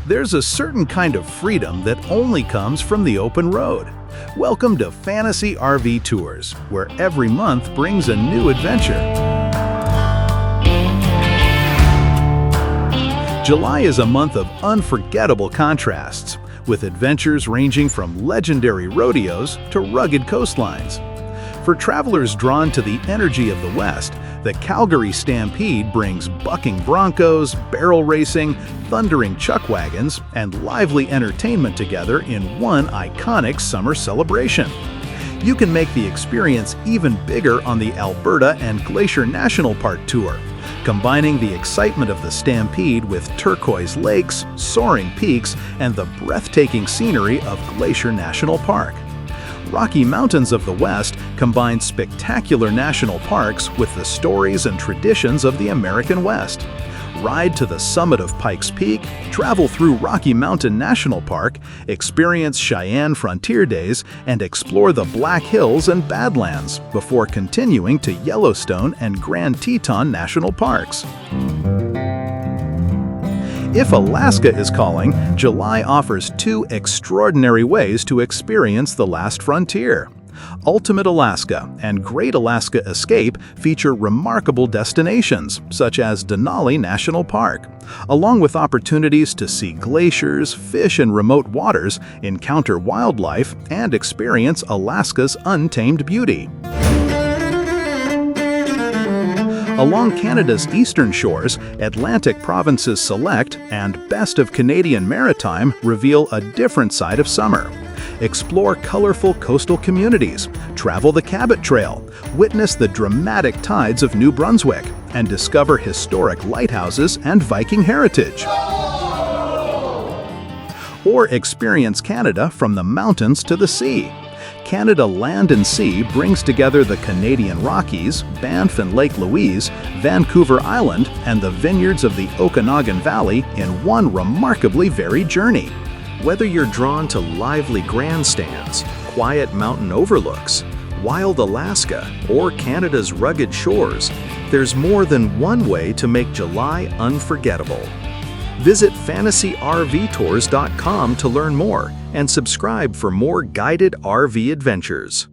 There's a certain kind of freedom that only comes from the open road. Welcome to Fantasy RV Tours, where every month brings a new adventure. July is a month of unforgettable contrasts, with adventures ranging from legendary rodeos to rugged coastlines. For travelers drawn to the energy of the West, the Calgary Stampede brings bucking broncos, barrel racing, thundering chuck wagons, and lively entertainment together in one iconic summer celebration. You can make the experience even bigger on the Alberta and Glacier National Park Tour, combining the excitement of the Stampede with turquoise lakes, soaring peaks, and the breathtaking scenery of Glacier National Park. Rocky Mountains of the West combine spectacular national parks with the stories and traditions of the American West. Ride to the summit of Pikes Peak, travel through Rocky Mountain National Park, experience Cheyenne Frontier Days, and explore the Black Hills and Badlands before continuing to Yellowstone and Grand Teton National Parks. If Alaska is calling, July offers two extraordinary ways to experience the last frontier. Ultimate Alaska and Great Alaska Escape feature remarkable destinations, such as Denali National Park, along with opportunities to see glaciers, fish in remote waters, encounter wildlife, and experience Alaska's untamed beauty. Along Canada's eastern shores, Atlantic Provinces Select and Best of Canadian Maritime reveal a different side of summer. Explore colorful coastal communities, travel the Cabot Trail, witness the dramatic tides of New Brunswick, and discover historic lighthouses and Viking heritage. Or experience Canada from the mountains to the sea. Canada Land and Sea brings together the Canadian Rockies, Banff and Lake Louise, Vancouver Island, and the vineyards of the Okanagan Valley in one remarkably varied journey. Whether you're drawn to lively grandstands, quiet mountain overlooks, wild Alaska, or Canada's rugged shores, there's more than one way to make July unforgettable. Visit fantasyrvtours.com to learn more and subscribe for more guided RV adventures.